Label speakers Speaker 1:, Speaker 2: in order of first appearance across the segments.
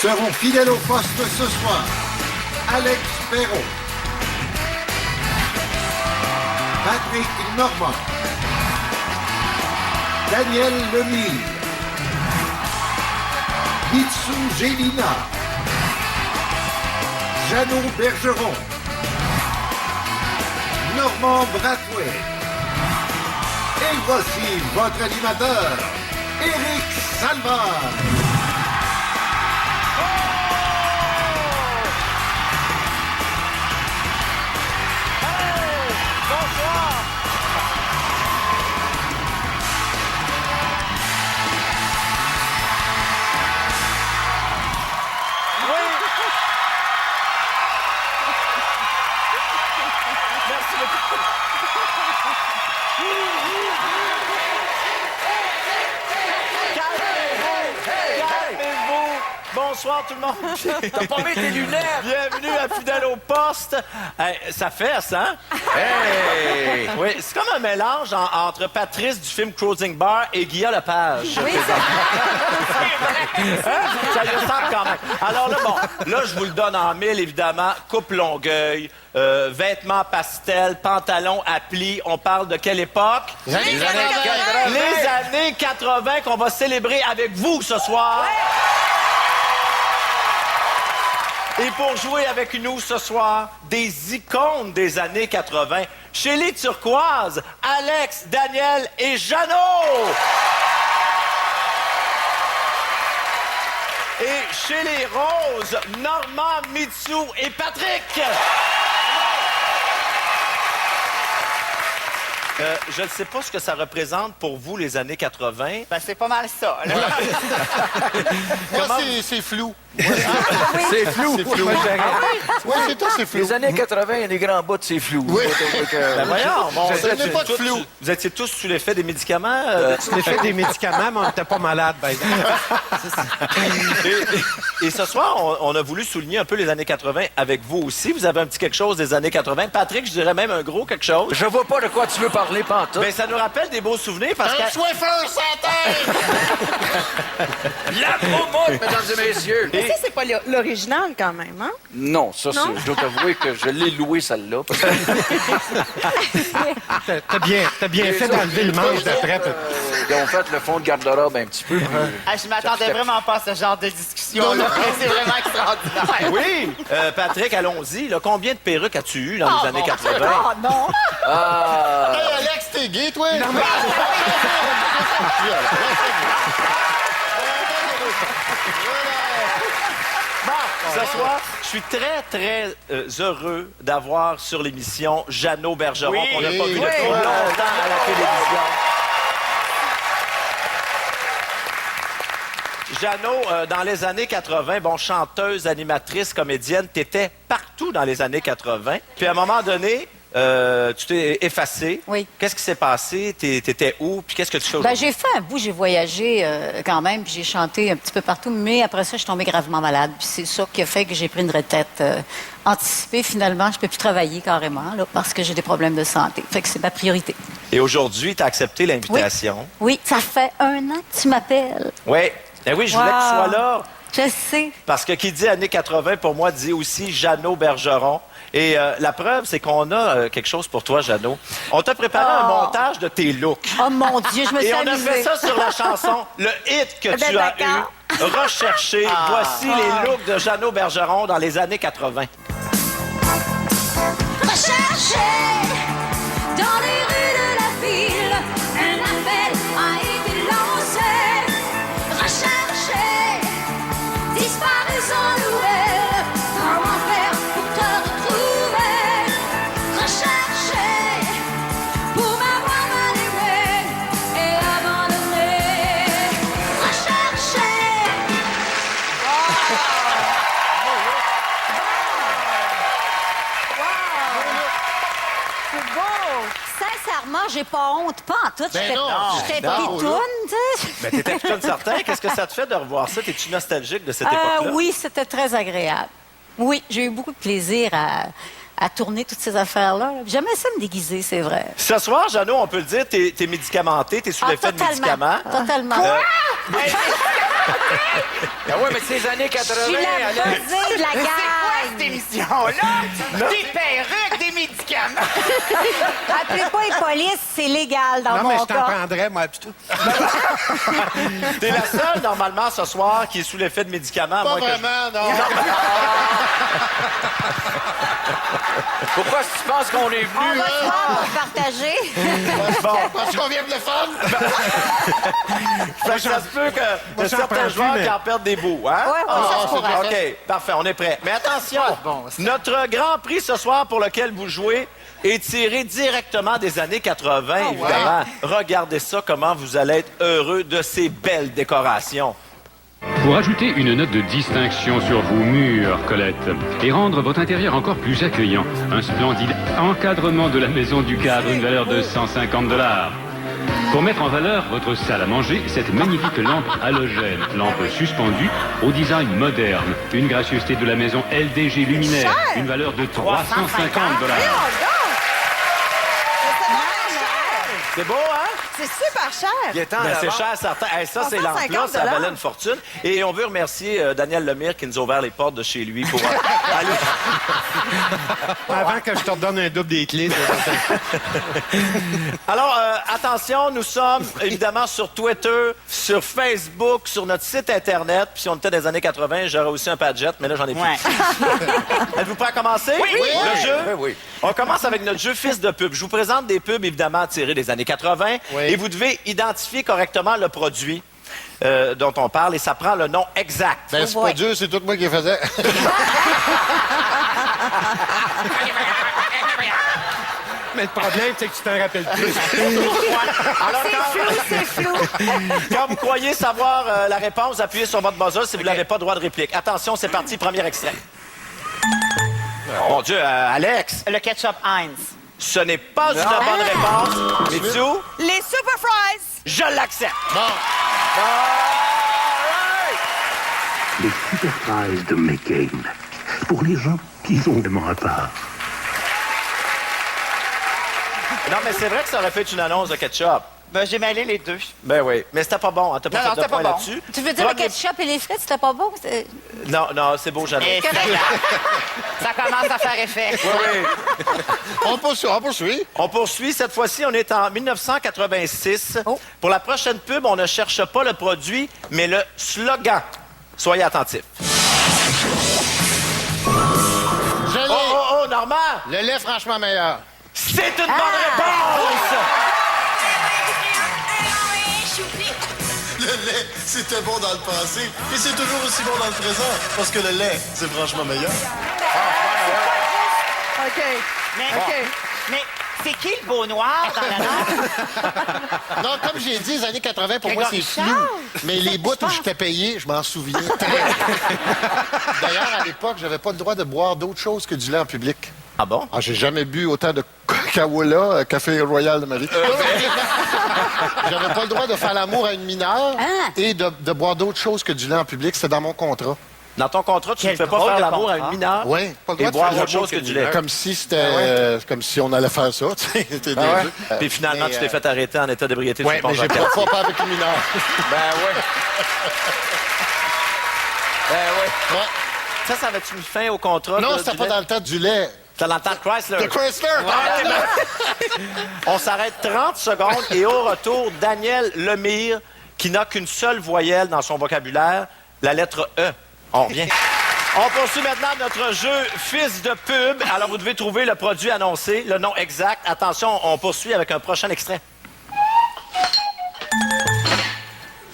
Speaker 1: seront fidèles au poste ce soir. Alex Perron, Patrick Normand, Daniel Lemire, Mitsou Gélina, Jeannot Bergeron, Normand Brathwaite. Et voici votre animateur, Éric Salvaire.
Speaker 2: Bonsoir tout le monde. T'as pas mis tes lunettes. Bienvenue à Fidèle au poste. Hey, ça fesse, hein? Hey! Oui, c'est comme un mélange entre Patrice du film Closing Bar et Guillaume Lepage.
Speaker 3: Oui,
Speaker 2: Hein? Ça y ressemble quand même. Alors là, bon, là, je vous le donne en mille, évidemment. Coupe Longueuil, vêtements pastel, pantalons à plis. On parle de quelle époque?
Speaker 3: Les années 80.
Speaker 2: Les années 80 qu'on va célébrer avec vous ce soir. Et pour jouer avec nous ce soir, des icônes des années 80. Chez les Turquoises, Alex, Daniel et Jeannot. Et chez les Roses, Normand, Mitsou et Patrick. Je ne sais pas ce que ça représente pour vous, les années 80.
Speaker 3: Ben, c'est pas mal ça, là.
Speaker 4: Moi, c'est flou.
Speaker 5: C'est flou.
Speaker 4: C'est flou. Oui, c'est toi, c'est flou.
Speaker 5: Les années 80, il y a des grands bouts, c'est flou.
Speaker 4: Oui.
Speaker 2: Ben voyons, bon,
Speaker 4: Ce n'est pas de flou.
Speaker 2: Vous étiez tous sous l'effet des médicaments?
Speaker 6: Sous l'effet des médicaments, mais on n'était pas malade, ben.
Speaker 2: Et ce soir, on a voulu souligner un peu les années 80 avec vous aussi. Vous avez un petit quelque chose des années 80. Patrick, je dirais même un gros quelque chose.
Speaker 5: Je vois pas de quoi tu veux parler, pantoute.
Speaker 2: Ben, ça nous rappelle des beaux souvenirs parce que...
Speaker 4: Un Swiffer sans tête!
Speaker 5: La promote, mesdames et messieurs.
Speaker 3: Mais ça, c'est pas l'original, quand même, hein?
Speaker 5: Non, ça,
Speaker 3: Non?
Speaker 5: je dois t'avouer que je l'ai loué, celle-là. parce que-
Speaker 6: T'as bien fait d'enlever le manche d'après.
Speaker 5: Ils ont fait le fond de garde-robe un petit peu.
Speaker 3: Je m'attendais vraiment pas à ce genre de discussion-là. C'est vraiment extraordinaire.
Speaker 2: Oui! Patrick, allons-y. Là, combien de perruques as-tu eu dans les années 80?
Speaker 3: Oh non!
Speaker 5: Ah,
Speaker 4: Hey, Alex, t'es gay, toi?
Speaker 2: Ce soir, je suis très, très heureux d'avoir sur l'émission Jeannot Bergeron,
Speaker 3: Oui.
Speaker 2: qu'on n'a pas vu
Speaker 3: Oui.
Speaker 2: depuis longtemps à la télévision. Jeannot, dans les années 80, bon, chanteuse, animatrice, comédienne, t'étais partout dans les années 80. Puis à un moment donné, tu t'es effacée.
Speaker 7: Oui.
Speaker 2: Qu'est-ce qui s'est passé? T'étais où? Puis qu'est-ce que tu fais
Speaker 7: Ben,
Speaker 2: aujourd'hui?
Speaker 7: j'ai fait un bout, j'ai voyagé quand même, puis j'ai chanté un petit peu partout, mais après ça, je suis tombée gravement malade. Puis c'est ça qui a fait que j'ai pris une retraite anticipée. Finalement, je peux plus travailler carrément, là, parce que j'ai des problèmes de santé. Fait que c'est ma priorité.
Speaker 2: Et aujourd'hui, t'as accepté l'invitation.
Speaker 7: Oui, ça fait 1 an que tu m'appelles.
Speaker 2: Oui. Ben oui, je voulais que tu sois là.
Speaker 7: Je sais.
Speaker 2: Parce que qui dit années 80, pour moi, dit aussi Jeannot Bergeron. Et la preuve, c'est qu'on a quelque chose pour toi, Jeannot. On t'a préparé un montage de tes looks.
Speaker 7: Oh mon Dieu, je me suis
Speaker 2: Et on a
Speaker 7: amusée.
Speaker 2: fait ça sur la chanson, le hit que
Speaker 7: Ben,
Speaker 2: tu as
Speaker 7: d'accord.
Speaker 2: eu. Recherché. Voici les looks de Jeannot Bergeron dans les années 80.
Speaker 8: Recherché dans les rues de la ville, un appel a été lancé. Recherché, disparu sans nouvelles, comment faire pour te retrouver? Recherché, pour m'avoir mal aimé et abandonné. Recherché.
Speaker 7: C'est beau. Sincèrement, j'ai pas honte, pas en tout.
Speaker 4: Ben non,
Speaker 7: J'étais
Speaker 4: non,
Speaker 7: pitoune, tu sais.
Speaker 2: Ben, t'étais plutôt certain. Qu'est-ce que ça te fait de revoir ça? T'es-tu nostalgique de cette époque-là?
Speaker 7: Oui, c'était très agréable. Oui, j'ai eu beaucoup de plaisir à tourner toutes ces affaires-là. J'aimais ça me déguiser, c'est vrai.
Speaker 2: Ce soir, Jeannot, on peut le dire, t'es médicamenté, t'es sous l'effet de médicaments.
Speaker 7: Totalement.
Speaker 2: Euh,
Speaker 5: Ah ouais, mais c'est les années
Speaker 7: Je
Speaker 5: 80,
Speaker 7: suis la
Speaker 5: Alex.
Speaker 7: buzzée de la
Speaker 3: C'est quoi cette
Speaker 7: gang.
Speaker 3: émission-là? Des perruques, des médicaments.
Speaker 7: Appelez pas les polices, c'est légal dans
Speaker 6: Non, mais
Speaker 7: mon
Speaker 6: je t'en
Speaker 7: cas.
Speaker 6: prendrais, moi, plutôt.
Speaker 2: T'es la seule, normalement, ce soir, qui est sous l'effet de médicaments. à
Speaker 4: Pas
Speaker 2: moins que je-
Speaker 4: vraiment, non.
Speaker 5: Pourquoi tu penses qu'on est
Speaker 7: On
Speaker 5: venu?
Speaker 7: va se voir pour partager.
Speaker 4: Parce qu'on vient de le fun.
Speaker 2: Fait que ça se peut que
Speaker 6: Moi,
Speaker 2: de
Speaker 6: j'en
Speaker 2: certains
Speaker 6: prends
Speaker 2: joueurs
Speaker 6: plus, mais-
Speaker 2: qui en perdent des bouts, hein?
Speaker 7: Ouais, ça se pourrait.
Speaker 2: OK, parfait, on est prêt. Mais attention, notre grand prix ce soir pour lequel vous jouez est tiré directement des années 80, évidemment. Regardez ça, comment vous allez être heureux de ces belles décorations.
Speaker 9: Pour ajouter une note de distinction sur vos murs, Colette, et rendre votre intérieur encore plus accueillant, un splendide encadrement de la maison du cadre, une valeur de 150 $. Pour mettre en valeur votre salle à manger, cette magnifique lampe halogène, lampe suspendue au design moderne, une gracieuseté de la maison LDG Luminaire, une valeur de 350 $.
Speaker 2: C'est beau, hein?
Speaker 10: C'est super cher.
Speaker 2: Ben, c'est cher, certain. Hey, ça, c'est lampe-là,
Speaker 10: 350
Speaker 2: ça valait une fortune. Et on veut remercier Daniel Lemire qui nous a ouvert les portes de chez lui pour aller...
Speaker 6: Avant que je te redonne un double des clés.
Speaker 2: Alors, attention, nous sommes évidemment sur Twitter, sur Facebook, sur notre site Internet. Puis si on était dans les années 80, j'aurais aussi un Padjet, mais là, j'en ai plus.
Speaker 3: Ouais.
Speaker 2: Êtes-vous prêts à commencer?
Speaker 3: Oui.
Speaker 2: Le jeu?
Speaker 5: Oui, oui.
Speaker 2: On commence avec notre jeu Fils de pub. Je vous présente des pubs, évidemment, tirées des années 80.
Speaker 4: Oui.
Speaker 2: Et vous devez identifier correctement le produit dont on parle. Et ça prend le nom exact.
Speaker 4: Ben, c'est pas dur, c'est tout moi qui le faisais.
Speaker 6: Mais le problème, c'est que tu t'en rappelles plus.
Speaker 2: Alors,
Speaker 7: C'est flou.
Speaker 2: quand vous croyez savoir la réponse, appuyez sur votre buzzer si vous n'avez pas droit de réplique. Attention, c'est parti, premier extrait. Mon Dieu, Alex,
Speaker 3: Le ketchup Heinz.
Speaker 2: ce n'est pas une bonne réponse. Mitsu,
Speaker 10: Les Super Fries.
Speaker 2: je l'accepte.
Speaker 11: Les Super Fries de McCain. Pour les gens qui sont vraiment à part.
Speaker 2: Non, mais c'est vrai que ça aurait fait une annonce de ketchup.
Speaker 3: Ben, j'ai mêlé les deux.
Speaker 2: Ben oui, mais c'était pas bon. Hein? T'as pas
Speaker 3: Non,
Speaker 2: fait
Speaker 3: non,
Speaker 2: de
Speaker 3: c'était
Speaker 2: point
Speaker 3: pas bon.
Speaker 2: là-dessus.
Speaker 7: Tu veux dire le
Speaker 2: Premier-
Speaker 7: ketchup et les frites, c'était pas bon?
Speaker 2: Non, non, c'est beau, j'adore.
Speaker 3: Et ça commence à faire effet.
Speaker 2: Oui.
Speaker 4: On poursuit.
Speaker 2: On poursuit. Cette fois-ci, on est en 1986.
Speaker 7: Oh.
Speaker 2: Pour la prochaine pub, on ne cherche pas le produit, mais le slogan. Soyez attentifs.
Speaker 4: Je l'ai.
Speaker 2: Oh, Normand!
Speaker 4: Le lait franchement meilleur.
Speaker 2: C'est une bonne réponse!
Speaker 1: Le lait, c'était bon dans le passé et c'est toujours aussi bon dans le présent parce que le lait, c'est franchement meilleur.
Speaker 10: OK.
Speaker 3: Mais c'est qui le beau noir dans la langue?
Speaker 4: Non, comme j'ai dit, les années 80, pour moi, c'est
Speaker 3: Grégory
Speaker 4: flou.
Speaker 3: Charles?
Speaker 4: Mais les bouts où j'étais payé, je m'en souviens très bien. D'ailleurs, à l'époque, j'avais pas le droit de boire d'autre chose que du lait en public.
Speaker 2: Ah bon?
Speaker 4: Ah, j'ai jamais bu autant de Coca-Cola, café royal de ma vie. J'avais pas le droit de faire l'amour à une mineure et de boire d'autre chose que du lait en public. C'était dans mon contrat.
Speaker 2: Dans ton contrat, tu ne
Speaker 3: Quel
Speaker 2: fais pas
Speaker 3: drôle
Speaker 2: faire
Speaker 3: de
Speaker 2: l'amour à
Speaker 3: contrat.
Speaker 2: une mineure
Speaker 4: Oui, pas le
Speaker 2: et
Speaker 4: droit de
Speaker 2: boire
Speaker 4: faire
Speaker 2: autre chose que du lait.
Speaker 4: Comme si c'était... comme si on allait faire ça, tu sais. C'était des jeux.
Speaker 2: Puis finalement,
Speaker 4: Mais,
Speaker 2: tu t'es fait arrêter en état d'ébriété sur
Speaker 4: Oui,
Speaker 2: le pont
Speaker 4: mais j'ai
Speaker 2: Jacques-Cartier.
Speaker 4: pas avec une mineure.
Speaker 5: Ben oui. Ben oui.
Speaker 4: Ouais.
Speaker 2: Ça avait-tu mis fin au contrat?
Speaker 4: Non,
Speaker 2: de-
Speaker 4: c'était
Speaker 2: du
Speaker 4: pas
Speaker 2: lait?
Speaker 4: dans le temps du lait.
Speaker 2: C'était dans le temps de Chrysler.
Speaker 4: De Chrysler.
Speaker 2: On s'arrête 30 secondes et au retour, Daniel Lemire, qui n'a qu'une seule voyelle dans son vocabulaire, la lettre E. On revient. On poursuit maintenant notre jeu Fils de pub. Alors, vous devez trouver le produit annoncé, le nom exact. Attention, on poursuit avec un prochain extrait.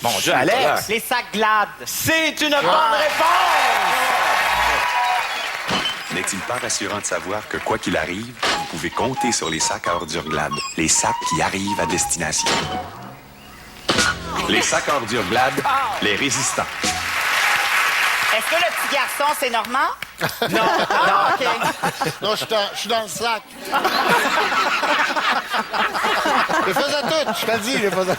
Speaker 2: Mon Dieu, Alex!
Speaker 3: Les sacs Glad.
Speaker 2: C'est une bonne réponse!
Speaker 11: N'est-il pas rassurant de savoir que quoi qu'il arrive, vous pouvez compter sur les sacs à ordures Glad, les sacs qui arrivent à destination. Les sacs à ordures Glad, les résistants.
Speaker 3: Est-ce que le petit garçon, c'est Normand?
Speaker 2: Non,
Speaker 3: Ah, OK.
Speaker 4: Non, je suis dans le sac. Je les faisais toutes, je te le dis, je les faisais.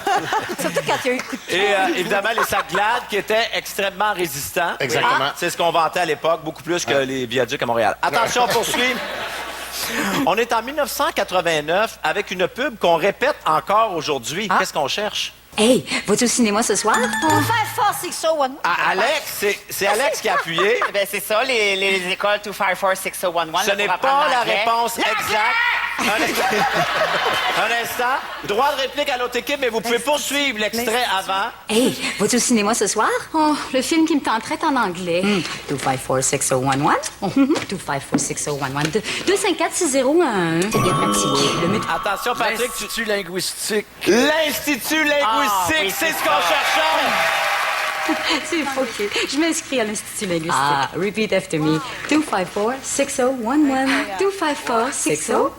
Speaker 7: Surtout quand il y a eu le coup de
Speaker 2: Et évidemment, les sacs Glad qui étaient extrêmement résistants.
Speaker 4: Exactement.
Speaker 2: C'est ce qu'on vantait à l'époque, beaucoup plus que les viaducs à Montréal. Attention, on poursuit. On est en 1989 avec une pub qu'on répète encore aujourd'hui. Qu'est-ce qu'on cherche?
Speaker 8: Hey, vas-tu au cinéma ce soir?
Speaker 7: On va faire fort, c'est ça, one.
Speaker 2: Ah, Alex, c'est Alex qui a appuyé.
Speaker 3: Ben, c'est ça, les écoles 254-6011.
Speaker 2: Ce n'est pas la réponse exacte. Un instant. Droit de réplique à l'autre équipe, mais vous pouvez poursuivre l'extrait avant.
Speaker 8: Hey, vas-tu au cinéma ce soir? Oh, le film qui me tenterait en anglais. 254-6011. 254-6011. 254-6011. T'es bien pratiqué.
Speaker 2: Attention, Patrick,
Speaker 5: L'Institut linguistique.
Speaker 2: L'Institut linguistique,
Speaker 3: oui,
Speaker 2: c'est ce qu'on cherchait.
Speaker 8: C'est OK. Je m'inscris à l'Institut linguistique. Ah, repeat after me. 254-6011. 254-6011.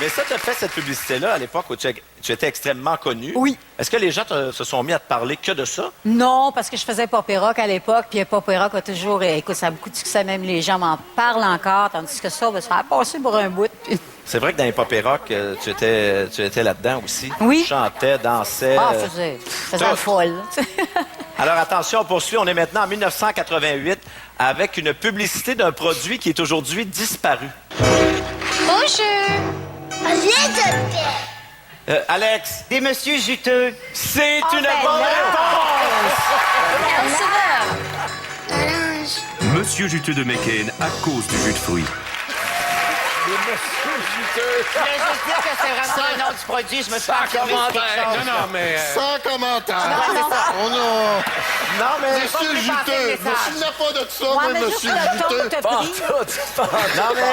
Speaker 2: Mais ça, tu as fait cette publicité-là à l'époque où tu étais extrêmement connu.
Speaker 7: Oui.
Speaker 2: Est-ce que les gens se sont mis à te parler que de ça?
Speaker 7: Non, parce que je faisais Pop et Rock à l'époque, puis Pop et Rock a toujours... Écoute, ça a beaucoup de succès, même les gens m'en parlent encore, tandis que ça, ben, ça a passé pour un bout. Puis...
Speaker 2: C'est vrai que dans les pop et rock, tu étais là-dedans aussi.
Speaker 7: Oui.
Speaker 2: Tu chantais, dansais.
Speaker 7: Ah, faisais la folle.
Speaker 2: Alors attention, on poursuit. On est maintenant en 1988 avec une publicité d'un produit qui est aujourd'hui disparu.
Speaker 8: Bonjour.
Speaker 2: Alex,
Speaker 3: Des messieurs juteux.
Speaker 2: c'est une
Speaker 7: ben
Speaker 2: bonne
Speaker 7: là.
Speaker 2: réponse!
Speaker 11: Monsieur Juteux de McCain à cause du jus de fruits.
Speaker 3: Je voulais juste dire que c'est vraiment le nom du produit. Je me suis pas affirmé sur quelque chose.
Speaker 6: Non, mais...
Speaker 4: Sans commentaire.
Speaker 3: Ouais, c'est ça.
Speaker 4: On a...
Speaker 2: Non, mais...
Speaker 4: Monsieur
Speaker 3: pas
Speaker 4: Juteux.
Speaker 3: dépasser le
Speaker 4: Je me
Speaker 3: message.
Speaker 4: souviens pas de ça,
Speaker 7: Ouais,
Speaker 4: moi,
Speaker 7: mais juste
Speaker 4: Monsieur
Speaker 7: le ton
Speaker 4: Juteux.
Speaker 7: que t'as pris.
Speaker 2: Non, mais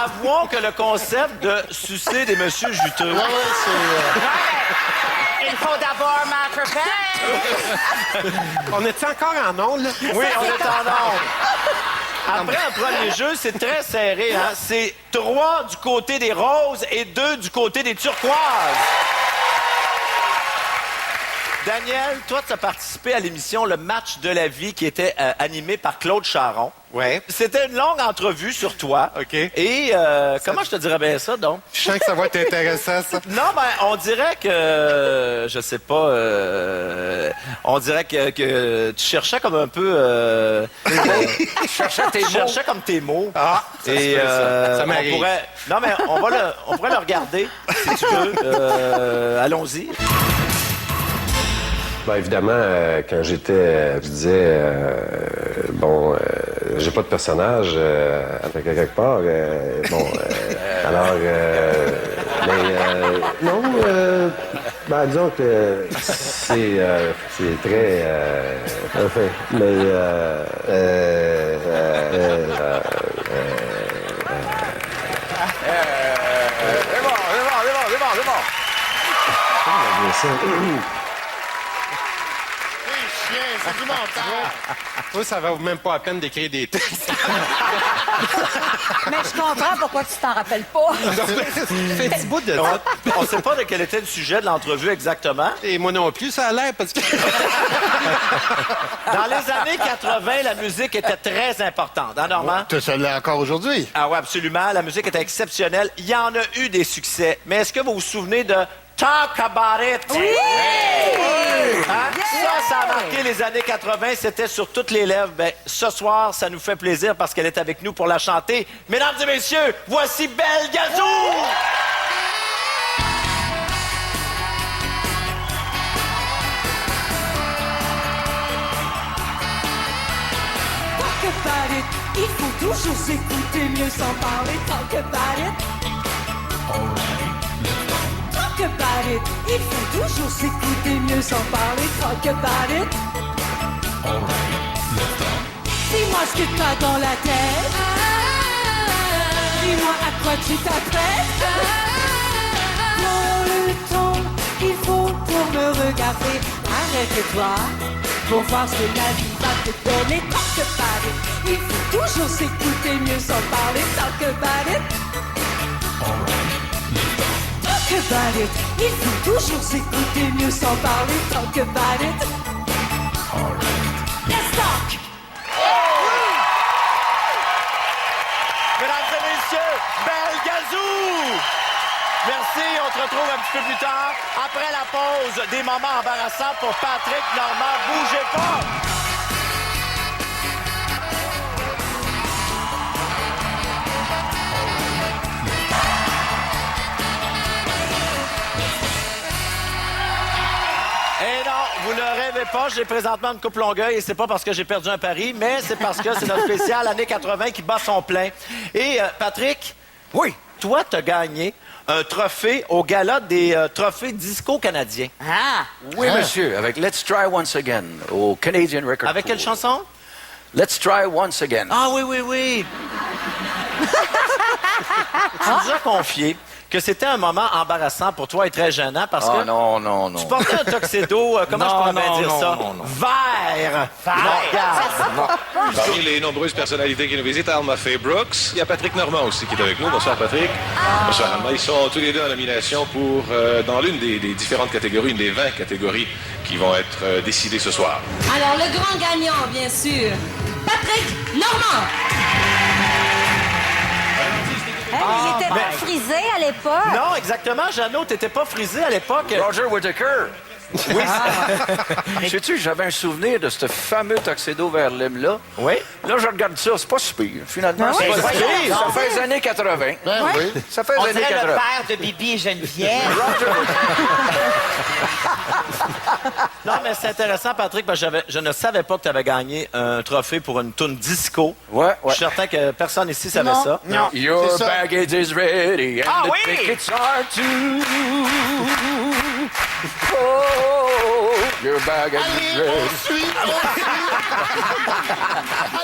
Speaker 2: avouons que le concept de sucer des messieurs juteux...
Speaker 4: Ouais, c'est...
Speaker 3: Il faut d'abord m'attraper.
Speaker 6: On est encore en onde, là?
Speaker 2: Oui, on est en ordre. Après un premier jeu, c'est très serré. Hein? C'est 3 du côté des roses et 2 du côté des turquoises. Daniel, toi, tu as participé à l'émission Le Match de la vie qui était animée par Claude Charon.
Speaker 6: Ouais.
Speaker 2: C'était une longue entrevue sur toi.
Speaker 6: OK.
Speaker 2: Et comment je te dirais bien ça, donc?
Speaker 6: Je sens que ça va être intéressant, ça.
Speaker 2: Non, ben, on dirait que... je sais pas... on dirait que tu cherchais comme un peu...
Speaker 5: Je cherchais tes
Speaker 2: tu
Speaker 5: mots.
Speaker 2: cherchais comme tes mots.
Speaker 6: Ah, ça se
Speaker 2: Et
Speaker 6: fait, ça. Ça
Speaker 2: on
Speaker 6: m'arrive.
Speaker 2: pourrait... Non, mais on pourrait le regarder, si tu veux. Allons-y.
Speaker 12: Ben, évidemment, quand j'étais, je disais, j'ai pas de personnage avec quelque part. Disons que c'est très, enfin,
Speaker 2: C'est bon.
Speaker 4: C'est du montage.
Speaker 6: Toi, ça va même pas à peine d'écrire des textes.
Speaker 7: Mais je comprends pourquoi tu t'en rappelles pas.
Speaker 6: Fais un petit bout de ça.
Speaker 2: On ne sait pas de quel était le sujet de l'entrevue exactement.
Speaker 6: Et moi non plus, ça a l'air, parce que...
Speaker 2: Dans les années 80, la musique était très importante, hein, Normand?
Speaker 4: Ça l'est encore aujourd'hui.
Speaker 2: Ah oui, absolument. La musique était exceptionnelle. Il y en a eu des succès. Mais est-ce que vous vous souvenez de Talk About It? Oui! Hein? Ça a marqué les années 80. C'était sur toutes les lèvres. Ben, ce soir, ça nous fait plaisir parce qu'elle est avec nous pour la chanter. Mesdames et messieurs, voici Belle Gazou!
Speaker 8: Talk about it, il faut toujours s'écouter, mieux sans parler. Talk about it. Talk about it, il faut toujours s'écouter, mieux sans parler. Talk about it. Dis-moi ce que t'as dans la tête. Dis-moi à quoi tu t'apprêtes. Prends le temps qu'il faut pour me regarder. Arrête-toi pour voir ce que la vie va te donner. Talk about it, il faut toujours s'écouter, mieux sans parler. Talk about it. Talk about it, il faut toujours s'écouter, mieux sans parler. Talk about it. Let's talk.
Speaker 2: Mesdames et messieurs, Belle Gazou! Merci, on se retrouve un petit peu plus tard. Après la pause, des moments embarrassants pour Patrick Normand. Bougez pas! savez pas, j'ai présentement une coupe Longueuil et c'est pas parce que j'ai perdu un pari, mais c'est parce que c'est notre spécial années 80 qui bat son plein. Et Patrick,
Speaker 5: Oui.
Speaker 2: toi, t'as gagné un trophée au gala des trophées disco canadiens.
Speaker 3: Ah!
Speaker 5: Oui, monsieur, avec Let's Try Once Again au Canadian Record
Speaker 2: Avec quelle
Speaker 5: Pool.
Speaker 2: chanson?
Speaker 5: Let's Try Once Again.
Speaker 2: Ah oui, oui, oui. Tu nous as confié que c'était un moment embarrassant pour toi et très gênant parce que
Speaker 5: non.
Speaker 2: tu portais un tuxedo, comment je pourrais bien dire ça?
Speaker 5: Non.
Speaker 2: Vert!
Speaker 13: Parmi les nombreuses personnalités qui nous visitent, Alma Faye Brooks. Il y a Patrick Normand aussi qui est avec nous. Bonsoir, Patrick. Bonsoir, Alma. Ils sont tous les deux en nomination pour, dans l'une des différentes catégories, une des 20 catégories qui vont être décidées ce soir.
Speaker 8: Alors, le grand gagnant, bien sûr, Patrick Normand.
Speaker 7: Il était pas frisé à l'époque.
Speaker 2: Non, exactement. Jeannot, t'étais pas frisé à l'époque.
Speaker 5: Roger Whittaker.
Speaker 2: Oui.
Speaker 5: Sais-tu, j'avais un souvenir de ce fameux tuxedo vert lime-là.
Speaker 2: Oui.
Speaker 5: Là, je regarde ça, c'est pas si pire. Finalement,
Speaker 7: Ah
Speaker 5: c'est
Speaker 7: oui,
Speaker 5: pas si
Speaker 2: c'est
Speaker 5: pire.
Speaker 2: pas
Speaker 5: Ça fait les années 80.
Speaker 4: Ben oui.
Speaker 5: Ça fait
Speaker 3: On
Speaker 5: les années
Speaker 3: dirait
Speaker 5: 80.
Speaker 3: le père de Bibi et Geneviève.
Speaker 2: Non, mais c'est intéressant, Patrick, parce que je ne savais pas que tu avais gagné un trophée pour une toune disco.
Speaker 5: Ouais.
Speaker 2: Je suis certain que personne ici savait
Speaker 7: Non.
Speaker 2: ça.
Speaker 3: Non.
Speaker 5: Your
Speaker 4: C'est ça.
Speaker 5: baggage is ready and
Speaker 3: Ah
Speaker 5: the
Speaker 3: oui!
Speaker 5: tickets are too. Oh, your baggage is ready.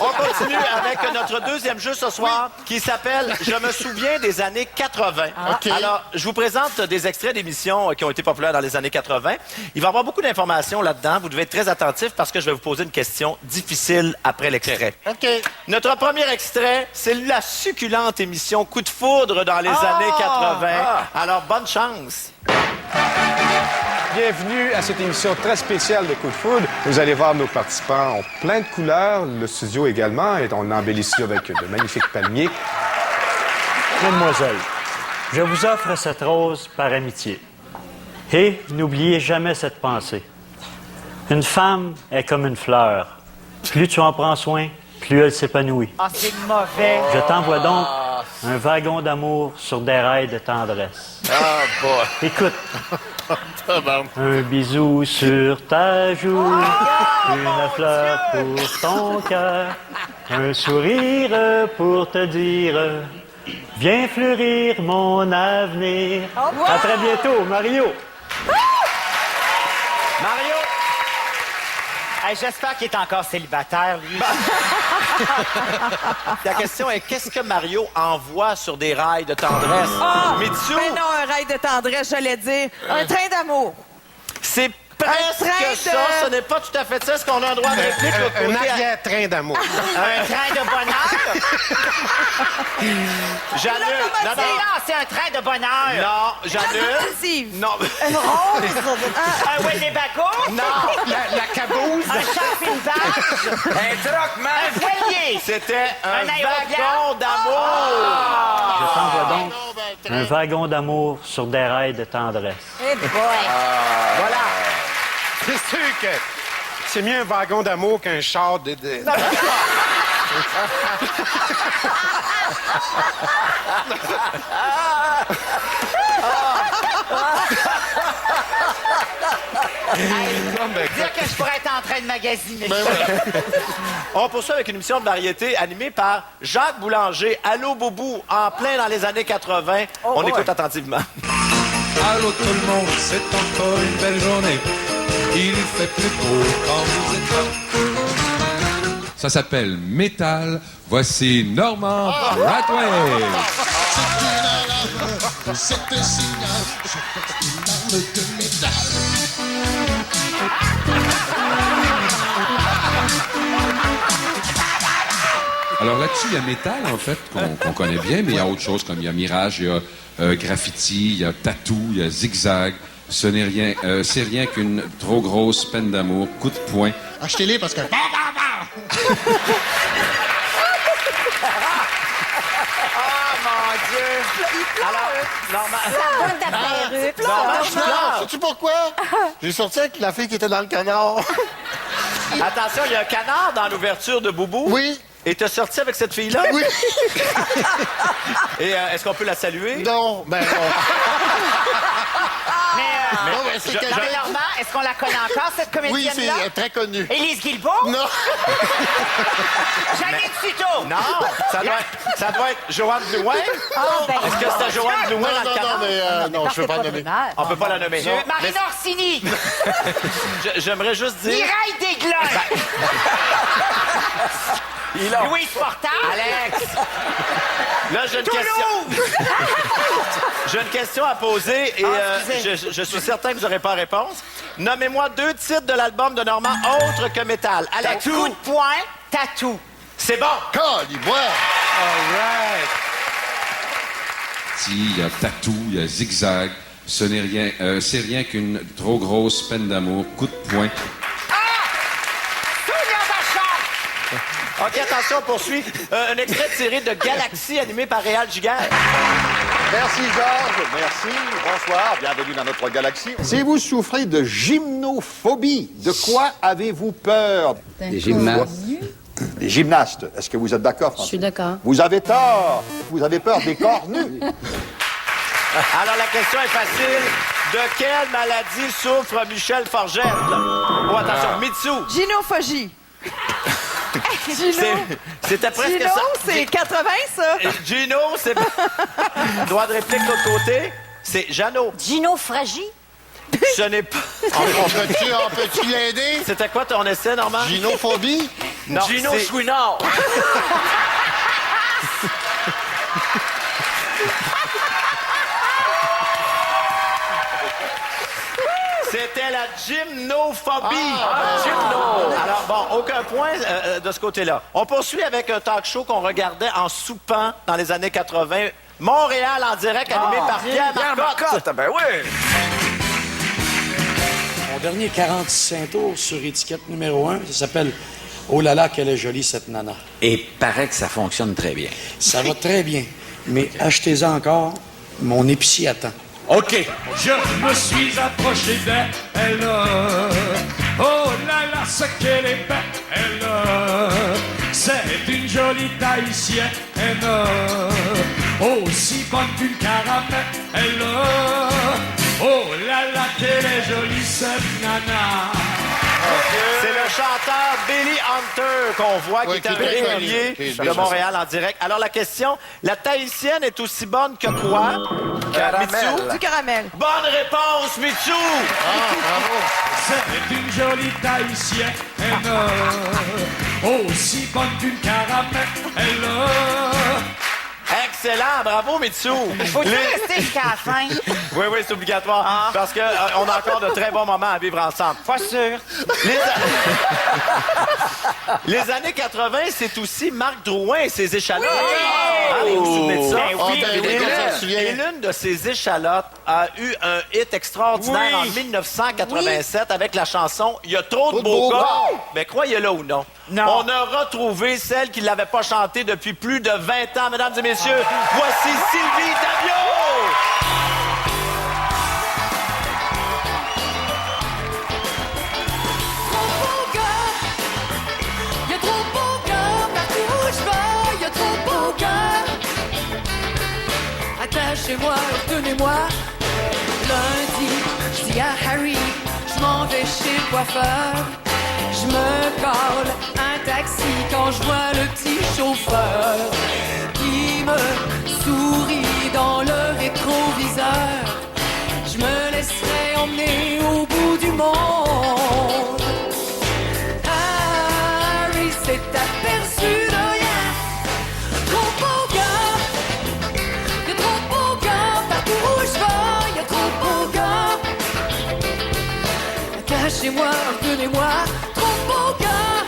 Speaker 2: On continue avec notre deuxième jeu ce soir qui s'appelle « Je me souviens des années 80
Speaker 4: OK.
Speaker 2: Alors, je vous présente des extraits d'émissions qui ont été populaires dans les années 80. Il va y avoir beaucoup d'informations là-dedans. Vous devez être très attentifs parce que je vais vous poser une question difficile après l'extrait.
Speaker 4: OK.
Speaker 2: Notre premier extrait, c'est la succulente émission Coup de foudre dans les années 80. Alors, bonne chance.
Speaker 14: Bienvenue à cette émission très spéciale de Coup de foudre. Vous allez voir nos participants ont plein de couleurs, le studio également, et on embellit avec de magnifiques palmiers.
Speaker 15: Mademoiselle, je vous offre cette rose par amitié. Et n'oubliez jamais cette pensée. Une femme est comme une fleur. Plus tu en prends soin, plus elle s'épanouit.
Speaker 3: Ah, c'est mauvais.
Speaker 15: Je t'envoie donc un wagon d'amour sur des rails de tendresse.
Speaker 5: Ah, boy.
Speaker 15: Écoute. Un bisou sur ta joue, une fleur pour ton cœur, un sourire pour te dire viens fleurir mon avenir. À très bientôt, Mario.
Speaker 3: Mario! Hey, j'espère qu'il est encore célibataire, lui.
Speaker 2: La question est, qu'est-ce que Mario envoie sur des rails de tendresse? Mitsu,
Speaker 10: Mais non, un rail de tendresse, j'allais dire. Un train d'amour.
Speaker 2: c'est presque
Speaker 10: train de-
Speaker 2: ça. Ce n'est pas tout à fait ça. Est-ce qu'on a un droit de réplique? l'autre
Speaker 6: Un
Speaker 2: côté?
Speaker 6: arrière-train d'amour.
Speaker 3: Un train de bonheur?
Speaker 2: J'annule. Non,
Speaker 3: Non, c'est un train de bonheur.
Speaker 2: non, j'annule.
Speaker 10: Locomotive.
Speaker 2: Non.
Speaker 10: Une rose.
Speaker 3: Un Winnebago?
Speaker 2: Non.
Speaker 6: La caboose.
Speaker 3: Un champignon?
Speaker 5: Un troc-man.
Speaker 3: Un voilier?
Speaker 2: C'était un
Speaker 3: aérogare?
Speaker 2: wagon d'amour.
Speaker 15: Je t'envoie donc un wagon d'amour sur des rails de tendresse.
Speaker 7: Eh boy.
Speaker 2: Voilà.
Speaker 6: C'est sûr que c'est mieux un wagon d'amour qu'un char de...
Speaker 3: Dire que je pourrais être en train de magasiner.
Speaker 2: On poursuit avec une émission de variété animée par Jacques Boulanger. Allô, Boubou, en plein dans les années 80. On écoute attentivement.
Speaker 16: Allô tout le monde, c'est encore une belle journée. Il fait plus beau quand vous êtes là. Ça s'appelle Métal. Voici Normand Bradway.
Speaker 1: C'est un signal, je porte une arme de métal.
Speaker 16: Alors là-dessus, il y a Métal, en fait, qu'on connaît bien, mais il y a autre chose, comme il y a Mirage, il y a Graffiti, il y a Tattoo, il y a Zigzag. Ce n'est rien, c'est rien qu'une trop grosse peine d'amour, coup de poing.
Speaker 1: Achetez-les parce que...
Speaker 2: Mon Dieu! Alors,
Speaker 7: Ça donne ta perruque.
Speaker 2: Normand, je pleure.
Speaker 4: Sais-tu pourquoi? J'ai sorti avec la fille qui était dans le canard.
Speaker 2: Attention, il y a un canard dans l'ouverture de Boubou.
Speaker 4: Oui.
Speaker 2: Et t'as sorti avec cette fille-là?
Speaker 4: Oui.
Speaker 2: Et est-ce qu'on peut la saluer?
Speaker 4: Non, ben non.
Speaker 3: Mais,
Speaker 4: Non, mais c'est quelqu'un...
Speaker 3: Normand, Est-ce qu'on la connaît encore, cette
Speaker 4: Oui,
Speaker 3: comédienne-là?
Speaker 4: c'est très connu.
Speaker 3: Élise Guilbeault?
Speaker 4: Non.
Speaker 3: Janine Suto?
Speaker 2: Non, ça doit être Joanne Blouin. Est-ce que c'était Joanne Blouin dans le cadre?
Speaker 4: Non, je ne veux pas la nommer.
Speaker 2: On peut pas la nommer.
Speaker 3: Marine Orsini?
Speaker 2: J'aimerais juste dire...
Speaker 3: Mireille Desglin? Louise Portal?
Speaker 2: Alex! Là, j'ai une question. J'ai une question à poser et je suis certain que vous n'aurez pas réponse. Nommez-moi 2 titres de l'album de Normand autres que métal. Alex.
Speaker 3: Coup de poing, tatou.
Speaker 2: C'est bon.
Speaker 4: Caliboire.
Speaker 2: All right.
Speaker 16: Il y a Tatou, il y a Zigzag. Ce n'est rien, c'est rien qu'une trop grosse peine d'amour. Coup de poing.
Speaker 2: OK, attention, on poursuit. Un extrait tiré de Galaxy animé par Réal Giguère.
Speaker 17: Merci Georges, merci, bonsoir, bienvenue dans notre galaxie. Si vous souffrez de gymnophobie, de quoi avez-vous peur?
Speaker 12: Des gymnastes.
Speaker 17: Des gymnastes, est-ce que vous êtes d'accord, François?
Speaker 18: Je suis d'accord.
Speaker 17: Vous avez tort, vous avez peur des corps nus.
Speaker 2: Alors, la question est facile. De quelle maladie souffre Michel Forgette? Oh, attention, Mitsou.
Speaker 10: Gynophagie.
Speaker 2: C'était presque
Speaker 10: Gino,
Speaker 2: ça.
Speaker 10: c'est 80, ça.
Speaker 2: Gino, c'est... Droit de réplique de l'autre côté, c'est Jeannot.
Speaker 7: Ginophagie?
Speaker 2: Ce n'est pas...
Speaker 4: On peut-tu l'aider?
Speaker 2: C'était quoi ton essai, Normand?
Speaker 4: Gynophobie?
Speaker 2: Non,
Speaker 5: Gino
Speaker 2: c'est...
Speaker 5: Chouinard.
Speaker 2: C'était la gymnophobie.
Speaker 5: Gymno.
Speaker 2: Alors, bon, aucun point de ce côté-là. On poursuit avec un talk show qu'on regardait en soupant dans les années 80. Montréal en direct, animé par Pierre Marcotte.
Speaker 5: Ben oui.
Speaker 19: Mon dernier 45 tours sur étiquette numéro 1, ça s'appelle « Oh là là, qu'elle est jolie, cette nana
Speaker 5: Et paraît que ça fonctionne très bien. ».
Speaker 19: Ça va très bien, mais achetez-en encore, mon épicier attend.
Speaker 5: OK.
Speaker 20: Je me suis approché d'elle. Oh là là, ce qu'elle est belle. C'est une jolie Tahitienne. Aussi bonne qu'une caramel. Oh là là, qu'elle est jolie, cette nana.
Speaker 2: C'est le chanteur Billy Hunter qu'on voit, qui est un régulier de Montréal en direct. Alors, la question, la Tahitienne est aussi bonne que quoi? Mitsou?
Speaker 10: Du caramel.
Speaker 2: Bonne réponse, Mitsou!
Speaker 4: Bravo.
Speaker 20: C'est une jolie Tahitienne. Aussi bonne qu'une caramel.
Speaker 2: Excellent, bravo Mitsou.
Speaker 3: Faut-tu rester jusqu'à la fin?
Speaker 2: Oui, c'est obligatoire. Parce que on a encore de très bons moments à vivre ensemble.
Speaker 3: Pas sûr.
Speaker 2: Les années 80, c'est aussi Marc Drouin et ses échalotes.
Speaker 3: Oui!
Speaker 2: Vous vous souvenez de ça?
Speaker 4: Oui.
Speaker 2: Et l'une de ces échalotes a eu un hit extraordinaire en 1987 avec la chanson « Il y a trop de beaux gars ». Mais croyez-le ou non, on a retrouvé celle qui ne l'avait pas chantée depuis plus de 20 ans. Mesdames et messieurs, voici Sylvie Davio!
Speaker 8: Attachez-moi, tenez-moi. Lundi, je dis à Harry, je m'en vais chez le coiffeur. Je me colle un taxi quand je vois le petit chauffeur qui me sourit dans le rétroviseur. Je me laisserai emmener au bout du monde. Harry s'est aperçu de rien. Trop beau gars, y'a trop beau gars partout où je vais, y'a trop beau gars. Attachez-moi, tenez-moi. Trop beau gars,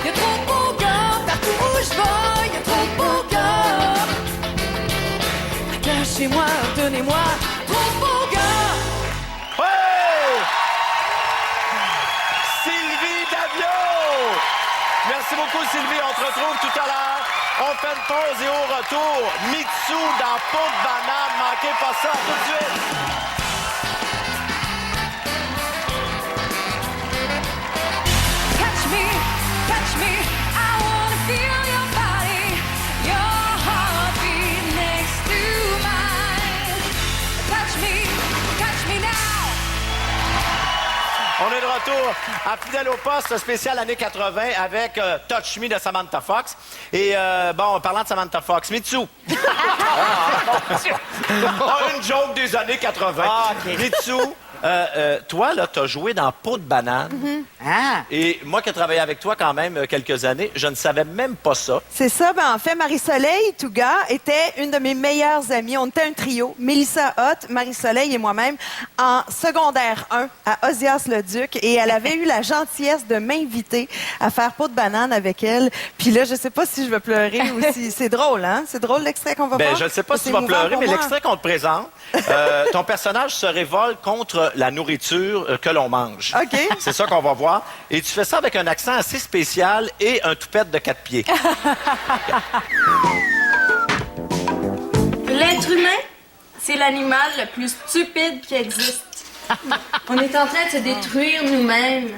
Speaker 8: y'a trop beau gars partout où je vais, y'a trop beau gars. Attachez-moi, tenez-moi. Trop beau gars.
Speaker 2: Ouais! Sylvie Davio! Merci beaucoup, Sylvie. On te retrouve tout à l'heure. On fait une pause et au retour, Mitsou dans Peau de banane. Manquez pas ça, tout de suite.
Speaker 8: Touch me, I wanna feel your body, your heartbeat next to mine. Touch me now.
Speaker 2: On est de retour à Fidèle au poste spécial années 80 avec Touch Me de Samantha Fox. Et bon, parlant de Samantha Fox, Mitsu. Une joke des années 80. Mitsu, toi, là, t'as joué dans Peau de banane. Et moi qui ai travaillé avec toi quand même quelques années, je ne savais même pas ça.
Speaker 10: C'est ça. Ben, en fait, Marie-Soleil Touga était une de mes meilleures amies. On était un trio. Mélissa Hott, Marie-Soleil et moi-même en secondaire 1 à Ozias-le-Duc. Et elle avait eu la gentillesse de m'inviter à faire Peau de banane avec elle. Puis là, je sais pas si je vais pleurer ou si... C'est drôle, hein? C'est drôle l'extrait qu'on va voir.
Speaker 2: Je ne sais pas si tu vas pleurer, mais l'extrait qu'on te présente, ton personnage se révolte contre la nourriture que l'on mange.
Speaker 10: OK.
Speaker 2: C'est ça qu'on va voir. Et tu fais ça avec un accent assez spécial et un toupette de 4 pieds.
Speaker 18: L'être humain, c'est l'animal le plus stupide qui existe. On est en train de se détruire nous-mêmes.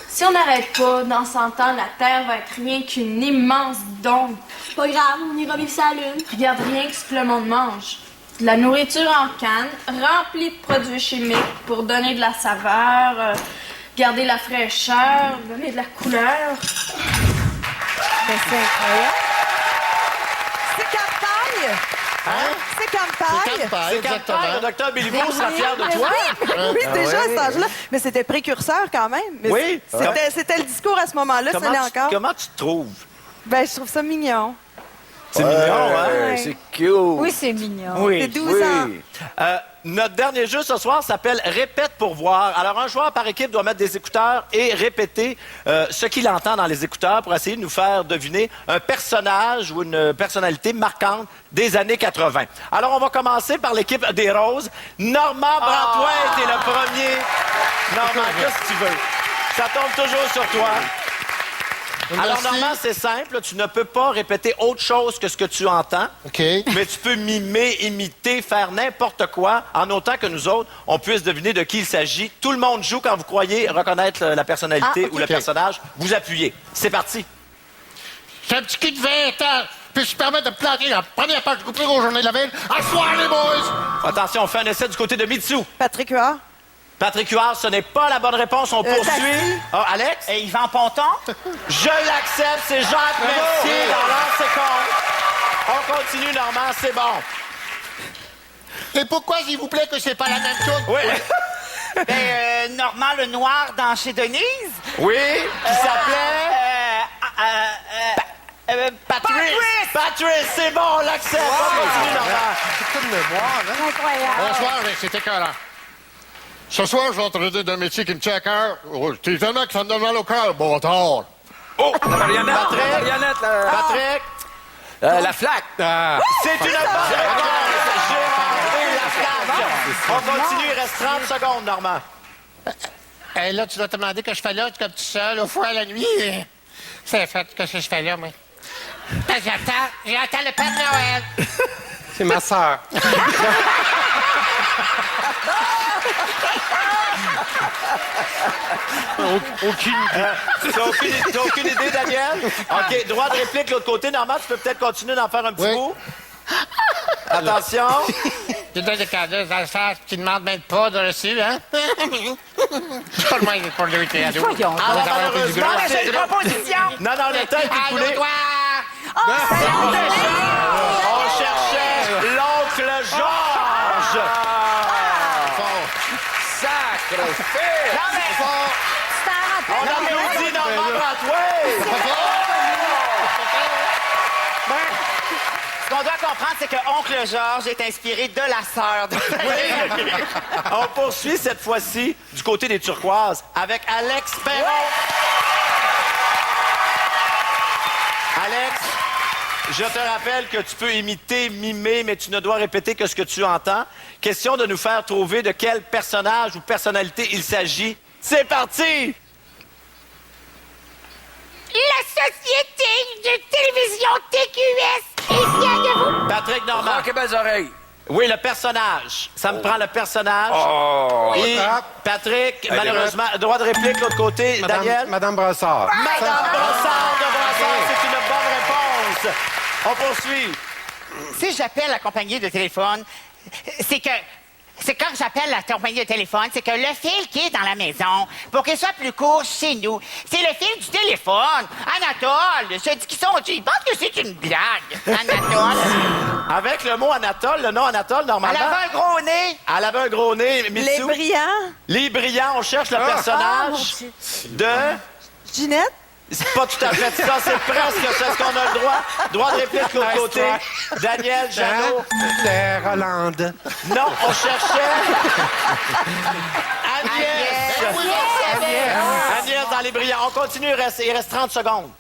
Speaker 18: Si on n'arrête pas, dans 100 ans, la Terre va être rien qu'une immense dombe.
Speaker 21: Pas grave, on ira vivre sa lune.
Speaker 18: Regarde rien que ce que le monde mange. De la nourriture en canne, remplie de produits chimiques pour donner de la saveur, garder la fraîcheur, donner de la couleur.
Speaker 10: C'est incroyable. C'est Cantaille. C'est Cantaille.
Speaker 2: C'est Cantaille. Le docteur Béliveau sera fier de toi.
Speaker 10: Oui, déjà à cet âge-là. Mais c'était précurseur quand même. Mais
Speaker 2: oui.
Speaker 10: C'était le discours à ce moment-là, ça l'est encore.
Speaker 2: Comment tu te trouves?
Speaker 10: Ben, je trouve ça mignon.
Speaker 2: C'est mignon, hein?
Speaker 5: C'est cute.
Speaker 7: Oui, c'est mignon.
Speaker 2: Oui.
Speaker 10: C'est 12 ans.
Speaker 2: Notre dernier jeu ce soir s'appelle Répète pour voir. Alors, un joueur par équipe doit mettre des écouteurs et répéter ce qu'il entend dans les écouteurs pour essayer de nous faire deviner un personnage ou une personnalité marquante des années 80. Alors, on va commencer par l'équipe des Roses. Normand Brantois est le premier. Normand, qu'est-ce que tu veux? Ça tombe toujours sur toi. Alors, Normand, c'est simple. Tu ne peux pas répéter autre chose que ce que tu entends.
Speaker 4: OK.
Speaker 2: Mais tu peux mimer, imiter, faire n'importe quoi, en autant que nous autres, on puisse deviner de qui il s'agit. Tout le monde joue quand vous croyez reconnaître la personnalité ou le personnage. Vous appuyez. C'est parti.
Speaker 4: C'est un petit cul de 20 ans. Puis je permets de planter la première page du coupure aux Journées de la Ville. À soir, les boys!
Speaker 2: Attention, on fait un essai du côté de Mitsu.
Speaker 10: Patrick Huard.
Speaker 2: Patrick Huard, ce n'est pas la bonne réponse. On poursuit. Alex?
Speaker 3: Et Yvan Ponton?
Speaker 2: Je l'accepte. C'est Jacques Mercier dans l'ancien compte. On continue, Normand. C'est bon.
Speaker 4: Et pourquoi, s'il vous plaît, que c'est pas la même chose?
Speaker 2: Oui.
Speaker 3: Normand le Noir dans Chez Denise?
Speaker 2: Oui. Qui s'appelait? Patrice, c'est bon, on l'accepte. On continue, Normand.
Speaker 4: C'est comme mémoire, hein?
Speaker 7: Incroyable.
Speaker 4: Bonsoir, c'était écœurant. Ce soir, je vais te dire d'un métier qui me tient à cœur. Oh, t'es tellement que ça me donne mal au cœur. Bon tard.
Speaker 5: Oh, la marionnette.
Speaker 2: Patrick.
Speaker 5: La marionnette,
Speaker 2: Patrick.
Speaker 5: la flaque.
Speaker 2: C'est une bonne réponse. Gérard et la flaque. On continue, il reste 30 secondes, Normand.
Speaker 4: Hey, là, tu dois te demander que je fais là, comme tout seul, au foie la nuit. C'est fait, qu'est-ce que je fais là, moi? Ben, j'attends le Père Noël.
Speaker 6: C'est ma sœur.
Speaker 2: Aucune idée. T'as aucune idée, Daniel? OK, droit de réplique de l'autre côté. Normand, tu peux peut-être continuer d'en faire un petit bout. Attention.
Speaker 4: Tu donnes des cadeaux dans le sac qui ne demandent même pas de reçu, hein? C'est pas le moins pour le cadeau.
Speaker 7: Voyons.
Speaker 2: Alors, malheureusement,
Speaker 3: c'est une proposition.
Speaker 2: Non, le temps est écoulé.
Speaker 4: Allô,
Speaker 2: On cherchait l'oncle Georges.
Speaker 5: Sacre fait.
Speaker 3: Non, mais...
Speaker 2: On applaudit Normand Brantois.
Speaker 3: Ce qu'on doit comprendre, c'est que Oncle Georges est inspiré de la sœur de...
Speaker 2: Oui. On poursuit cette fois-ci du côté des turquoises avec Alex Perron. Alex, je te rappelle que tu peux imiter, mimer, mais tu ne dois répéter que ce que tu entends. Question de nous faire trouver de quel personnage ou personnalité il s'agit. C'est parti!
Speaker 21: La société de télévision TQS est fière de vous.
Speaker 2: Patrick Normand.
Speaker 5: Rock et belles oreilles.
Speaker 2: Oui, le personnage. Ça me prend le personnage.
Speaker 5: Oh.
Speaker 2: Et Patrick, malheureusement, droit de réplique de l'autre côté. Daniel?
Speaker 6: Madame Brassard.
Speaker 2: Madame Brassard de Brassard, c'est une bonne réponse. On poursuit.
Speaker 3: Si j'appelle la compagnie de téléphone, c'est que
Speaker 21: c'est quand j'appelle la compagnie de téléphone, c'est que le fil qui est dans la maison, pour qu'il soit plus court chez nous, c'est le fil du téléphone. Anatole, je dis qu'ils sont... Il pense que c'est une blague. Anatole.
Speaker 2: Avec le mot Anatole, le nom Anatole, normalement...
Speaker 21: Elle avait un gros nez.
Speaker 2: Elle avait un gros nez. Mitsou.
Speaker 10: Les brillants.
Speaker 2: Les brillants, on cherche le personnage de...
Speaker 10: Ginette?
Speaker 2: C'est pas tout à fait ça, c'est presque ça. Est-ce qu'on a le droit? Droit de réplique de l'autre côté. Daniel, Jeannot.
Speaker 6: C'est Rolande.
Speaker 2: Non, on cherchait... Agnès dans les brillants. On continue, il reste 30 secondes.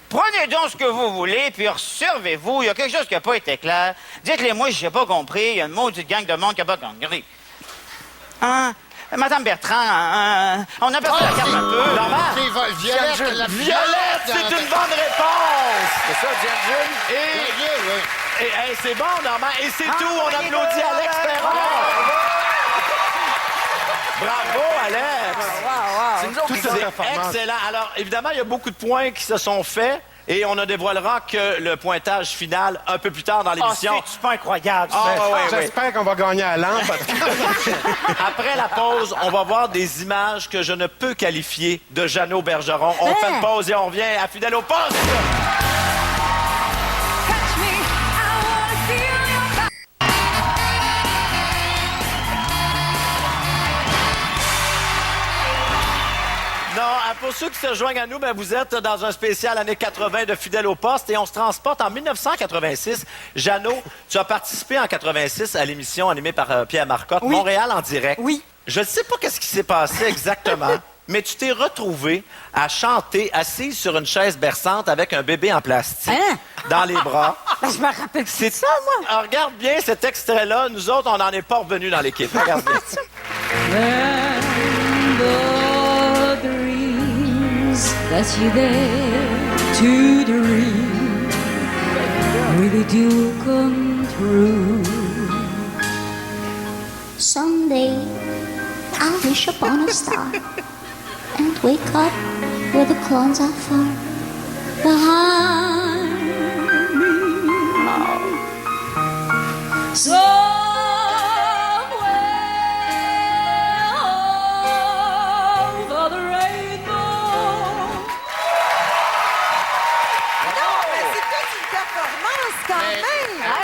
Speaker 21: Prenez donc ce que vous voulez, puis servez-vous. Il y a quelque chose qui n'a pas été clair. Dites-les-moi si j'ai pas compris. Il y a une maudite gang de monde qui n'a pas compris. Madame Bertrand, on a perdu la carte un peu.
Speaker 2: Normal. Violette, c'est une bonne réponse.
Speaker 5: C'est ça, Diane Jules?
Speaker 2: Et c'est bon, Normand. Et c'est tout. On applaudit Alex Perron. Bravo, Alex.
Speaker 5: C'est nous autres qui sommes performants.
Speaker 2: Excellent. Alors, évidemment, il y a beaucoup de points qui se sont faits. Et on ne dévoilera que le pointage final un peu plus tard dans l'émission.
Speaker 21: C'est pas incroyable.
Speaker 6: J'espère qu'on va gagner à lampe.
Speaker 2: Après la pause, on va voir des images que je ne peux qualifier de Jeannot Bergeron. On fait une pause et on revient à Fidèle au poste. Non, pour ceux qui se joignent à nous, vous êtes dans un spécial années 80 de Fidèle au poste et on se transporte en 1986. Jeannot, tu as participé en 86 à l'émission animée par Pierre Marcotte, Montréal en direct.
Speaker 7: Oui.
Speaker 2: Je ne sais pas qu'est-ce qui s'est passé exactement, mais tu t'es retrouvée à chanter assise sur une chaise berçante avec un bébé en plastique dans les bras.
Speaker 7: Je me rappelle c'est ça, moi.
Speaker 2: Alors, regarde bien cet extrait-là. Nous autres, on n'en est pas revenus dans l'équipe. Regarde bien.
Speaker 8: That you dare to dream really do come true.
Speaker 21: Someday I'll wish upon a star and wake up where the clouds are far behind me.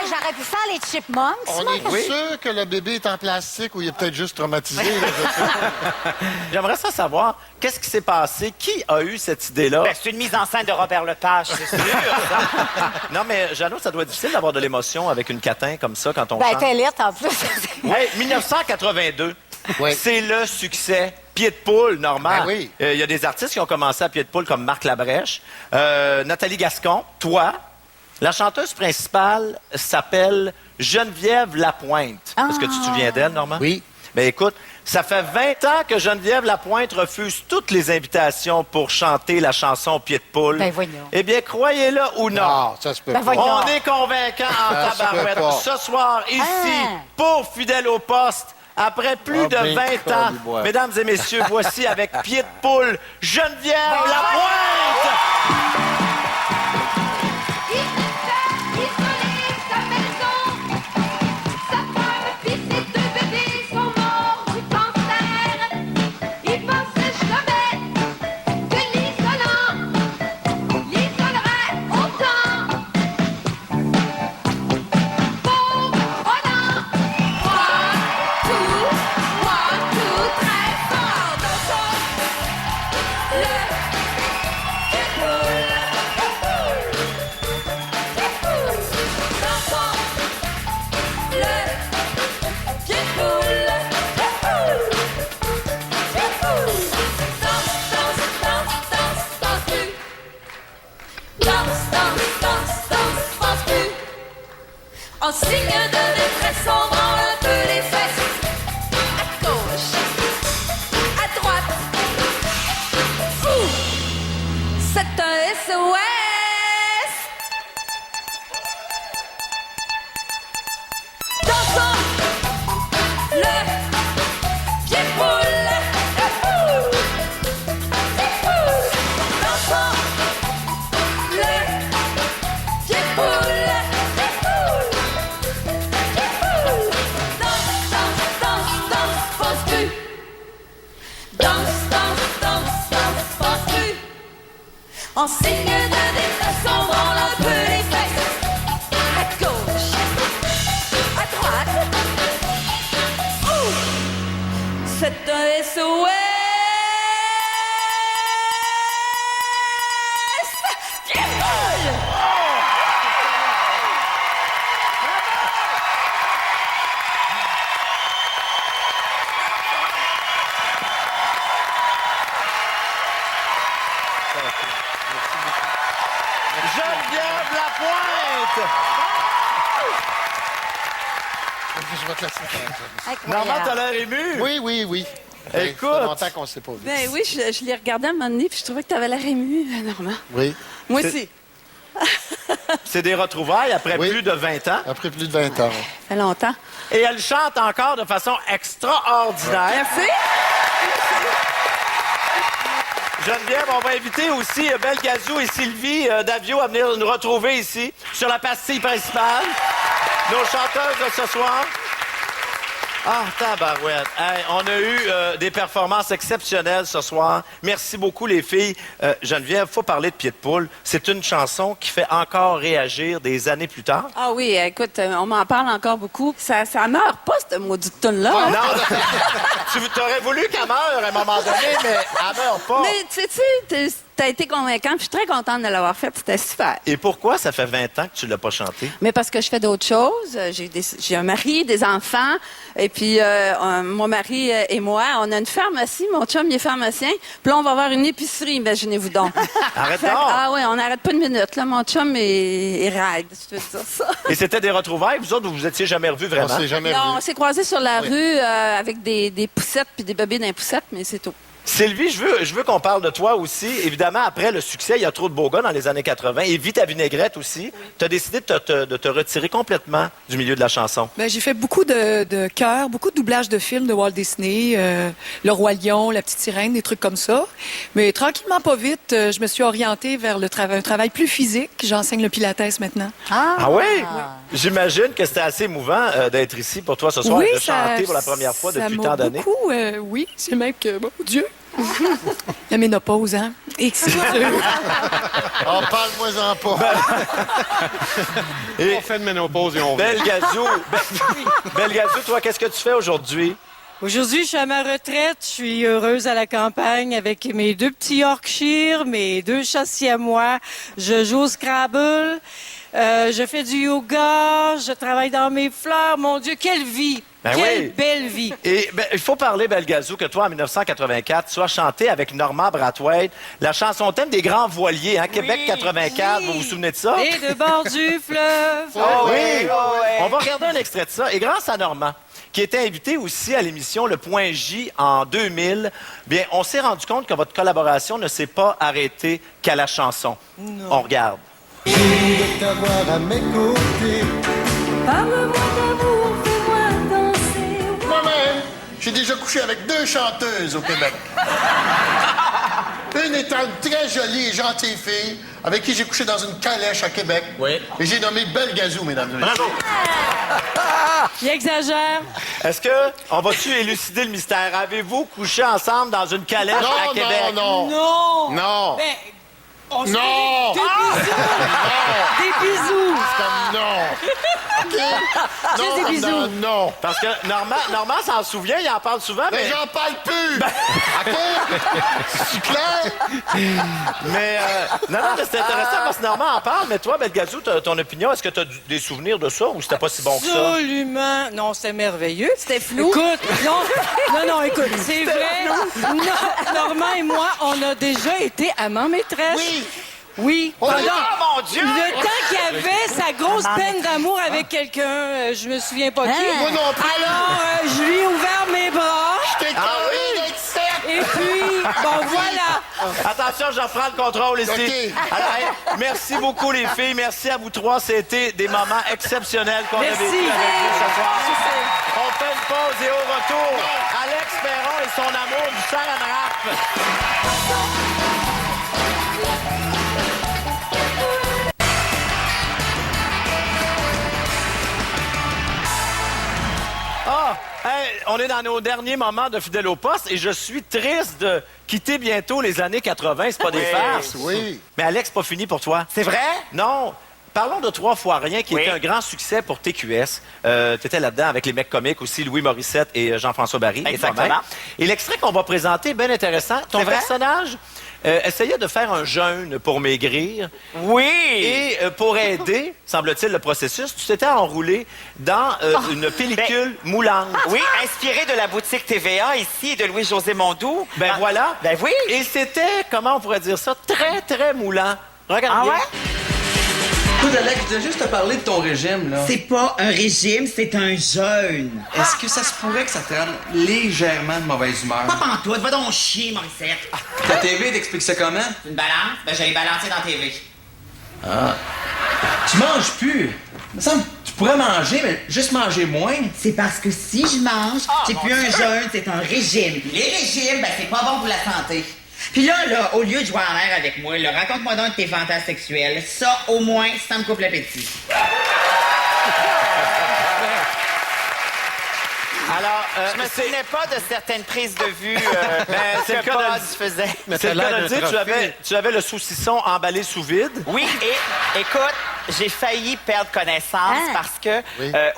Speaker 7: J'aurais pu faire les Chipmunks.
Speaker 4: On est sûr que le bébé est en plastique ou il est peut-être juste traumatisé. Là,
Speaker 2: J'aimerais ça savoir, qu'est-ce qui s'est passé? Qui a eu cette idée-là?
Speaker 21: C'est une mise en scène de Robert Lepage, c'est sûr.
Speaker 2: Non, mais Jeannot, ça doit être difficile d'avoir de l'émotion avec une catin comme ça quand on chante.
Speaker 7: t'es lettre en plus.
Speaker 2: 1982, c'est le succès. Pied de poule, normal.
Speaker 4: oui.
Speaker 2: Il y a des artistes qui ont commencé à pied de poule comme Marc Labrèche, Nathalie Gascon, toi. La chanteuse principale s'appelle Geneviève Lapointe. Est-ce que tu te souviens d'elle, Normand?
Speaker 4: Oui.
Speaker 2: Bien, écoute, ça fait 20 ans que Geneviève Lapointe refuse toutes les invitations pour chanter la chanson Pied de poule.
Speaker 7: Ben voyons.
Speaker 2: Eh bien, croyez-le ou non.
Speaker 4: Non, ça se peut pas.
Speaker 2: On est convaincant en
Speaker 4: Ça se peut
Speaker 2: tabarouette.
Speaker 4: pas.
Speaker 2: Ce soir, ici, pour Fidèle au poste, après plus de 20 ans, mesdames et messieurs, voici avec Pied de poule, Geneviève Lapointe!
Speaker 8: En signe de détresse, on branle un peu les fesses. À gauche, à droite. Fou, c'est un SOS. Dansons le pied poule. Dansons le pied poule. En signe de détresse, on branle un peu les fesses. À gauche, à droite. Ouh, c'est un SOS. Pierre-Paul!
Speaker 2: Geneviève Lapointe!
Speaker 4: Je vais te laisser faire ça.
Speaker 2: Normand, t'as l'air ému?
Speaker 4: Oui, oui, oui.
Speaker 2: Écoute.
Speaker 4: Ça fait longtemps qu'on ne s'est pas vu.
Speaker 9: Ben oui, je l'ai regardé à un moment donné, puis je trouvais que tu avais l'air ému, Normand.
Speaker 4: Oui.
Speaker 9: Moi
Speaker 2: C'est-
Speaker 9: aussi.
Speaker 2: C'est des retrouvailles après plus de 20 ans.
Speaker 4: Après plus de 20 ans.
Speaker 9: Ça fait longtemps.
Speaker 2: Et elle chante encore de façon extraordinaire.
Speaker 9: Merci.
Speaker 2: Geneviève, on va inviter aussi Belle Gazou et Sylvie Davio à venir nous retrouver ici, sur la pastille principale. Nos chanteuses de ce soir. Ah, tabarouette. Hey, on a eu des performances exceptionnelles ce soir. Merci beaucoup, les filles. Geneviève, faut parler de Pied de poule. C'est une chanson qui fait encore réagir des années plus tard.
Speaker 9: Ah oui, écoute, on m'en parle encore beaucoup. Ça meurt pas, cette maudite tune-là. hein?
Speaker 2: Non, tu aurais voulu qu'elle meure à un moment donné, mais elle meurt pas.
Speaker 9: Mais tu sais, t'as été convaincant, puis je suis très contente de l'avoir faite. C'était super.
Speaker 2: Et pourquoi ça fait 20 ans que tu l'as pas chanté?
Speaker 9: Mais parce que je fais d'autres choses. J'ai un mari, des enfants. Et puis, mon mari et moi, on a une pharmacie. Mon chum, il est pharmacien. Puis là, on va avoir une épicerie, imaginez-vous donc.
Speaker 2: Arrête
Speaker 9: Fait que-
Speaker 2: donc!
Speaker 9: Ah oui, on n'arrête pas une minute. Là, mon chum est raide, si tu veux dire ça.
Speaker 2: Et c'était des retrouvailles, vous autres, vous vous étiez jamais revus vraiment?
Speaker 4: On s'est jamais
Speaker 9: Non, on
Speaker 4: vu.
Speaker 9: s'est croisés sur la rue avec des poussettes puis des bébés d'un poussette, mais c'est tout.
Speaker 2: Sylvie, je veux qu'on parle de toi aussi. Évidemment, après le succès, il y a trop de beaux gars dans les années 80. Et Vite à vinaigrette aussi. Tu as décidé de te retirer complètement du milieu de la chanson.
Speaker 22: Ben, j'ai fait beaucoup de chœurs, beaucoup de doublages de films de Walt Disney, Le Roi Lion, La Petite Sirène, des trucs comme ça. Mais tranquillement, pas vite, je me suis orientée vers un travail plus physique. J'enseigne le pilates maintenant.
Speaker 2: Ah oui? J'imagine que c'était assez émouvant d'être ici pour toi ce soir et de chanter pour la première fois depuis tant d'années.
Speaker 22: Beaucoup, oui. C'est même que, mon Dieu, la ménopause, hein? Et que c'est dur.
Speaker 4: Oh, parle-moi-en pas.
Speaker 2: Et
Speaker 6: On fait de ménopause et on
Speaker 2: Belle Gazou, Belle Gazou, toi, qu'est-ce que tu fais aujourd'hui?
Speaker 23: Aujourd'hui, je suis à ma retraite. Je suis heureuse à la campagne avec mes 2 petits Yorkshire, mes 2 chats siamois. Je joue au Scrabble. Je fais du yoga. Je travaille dans mes fleurs. Mon Dieu, quelle vie!
Speaker 2: Ben
Speaker 23: Quelle
Speaker 2: oui.
Speaker 23: belle vie!
Speaker 2: Et il faut parler, Belle Gazou, que toi, en 1984, tu as chanté avec Normand Brathwaite la chanson thème des Grands Voiliers, hein, Québec 84. Vous vous souvenez de ça?
Speaker 23: Et de bord du fleuve.
Speaker 2: Oh oui! On va regarder un extrait de ça. Et grâce à Normand, qui était invité aussi à l'émission Le Point J en 2000, bien, on s'est rendu compte que votre collaboration ne s'est pas arrêtée qu'à la chanson. On regarde.
Speaker 8: De t'avoir à mes côtés. Parle-moi d'amour, fais-moi danser.
Speaker 1: Moi-même, j'ai déjà couché avec 2 chanteuses au Québec. Une étant une très jolie et gentille fille avec qui j'ai couché dans une calèche à Québec. Oui. Et j'ai nommé Belle Gazou, mesdames et messieurs. Bravo!
Speaker 23: Il exagère.
Speaker 2: Est-ce que on va-tu élucider le mystère? Avez-vous couché ensemble dans une calèche à Québec?
Speaker 23: Non.
Speaker 4: Non.
Speaker 23: Ben, on se
Speaker 4: Non.
Speaker 23: fait des bisous.
Speaker 4: C'est comme non. OK?
Speaker 23: Juste des bisous.
Speaker 4: Non, non.
Speaker 2: Parce que Normand s'en souvient, il en parle souvent,
Speaker 4: Mais
Speaker 2: mais...
Speaker 4: j'en parle plus. OK? C'est clair?
Speaker 2: Mais non, mais c'est intéressant parce que Normand en parle, mais toi, Belle Gazou, ton opinion, est-ce que tu as des souvenirs de ça ou c'était pas si bon que ça?
Speaker 23: Absolument. Non, c'était merveilleux.
Speaker 9: C'était flou.
Speaker 23: Écoute, non, écoute, c'est vrai. Non, Normand et moi, on a déjà été amants maîtresses.
Speaker 4: Oui.
Speaker 23: Oui.
Speaker 2: Oh mon Dieu!
Speaker 23: Le temps qu'il avait sa grosse peine d'amour avec quelqu'un, je me souviens pas qui.
Speaker 4: Moi non plus.
Speaker 23: Alors, je lui ai ouvert mes bras.
Speaker 4: Je t'ai carré d'être sec.
Speaker 23: Et puis, bon, voilà.
Speaker 2: Attention, j'en prends le contrôle ici.
Speaker 4: OK.
Speaker 2: Alors, hey, merci beaucoup, les filles. Merci à vous trois. C'était des moments exceptionnels qu'on a
Speaker 23: Merci.
Speaker 2: vécu avec vous ce soir. On fait une pause et au retour, Alex Perron et son amour du saran wrap. Ah! Hey, on est dans nos derniers moments de Fidèle au poste et je suis triste de quitter bientôt les années 80. C'est pas des farces.
Speaker 4: Oui.
Speaker 2: Mais Alex, c'est pas fini pour toi.
Speaker 21: C'est vrai?
Speaker 2: Non. Parlons de Trois fois rien, qui
Speaker 21: Oui.
Speaker 2: était un grand succès pour TQS. Tu étais là-dedans avec les mecs comiques aussi, Louis Morissette et Jean-François Barry.
Speaker 21: Exactement.
Speaker 2: Et toi-même. Et l'extrait qu'on va présenter est bien intéressant. Ton
Speaker 21: C'est vrai?
Speaker 2: personnage essayait de faire un jeûne pour maigrir.
Speaker 21: Oui!
Speaker 2: Et pour aider, semble-t-il, le processus, tu t'étais enroulé dans une pellicule moulante.
Speaker 21: Oui, inspiré de la boutique TVA ici et de Louis-José Mondou.
Speaker 2: Ben voilà.
Speaker 21: Ben oui.
Speaker 2: Et c'était, comment on pourrait dire ça, très, très moulant. Regarde
Speaker 21: Ah
Speaker 2: bien.
Speaker 21: ouais?
Speaker 11: Écoute, Alex, je voulais juste te parler de ton régime, là.
Speaker 21: C'est pas un régime, c'est un jeûne.
Speaker 11: Est-ce que ça se pourrait que ça te rende légèrement de mauvaise humeur?
Speaker 21: Pas pantoute, va donc chier, Morissette.
Speaker 11: Ta TV t'explique ça comment?
Speaker 21: Une balance? Ben, j'allais balancer dans la TV.
Speaker 11: Ah. Tu manges plus. Il me semble que tu pourrais manger, mais juste manger moins.
Speaker 21: C'est parce que si je mange, c'est plus un jeûne, c'est un régime. Puis les régimes, ben, c'est pas bon pour la santé. Puis là, au lieu de jouer en l'air avec moi, là, raconte-moi donc tes fantasmes sexuels. Ça, au moins, ça me coupe l'appétit.
Speaker 2: Alors,
Speaker 21: Je me souvenais pas de certaines prises de vue
Speaker 2: c'est le
Speaker 21: que
Speaker 2: cas de-
Speaker 21: Buzz faisait.
Speaker 2: c'est le cas de le dire, tu avais le saucisson emballé sous vide.
Speaker 21: Oui, et écoute, j'ai failli perdre connaissance parce que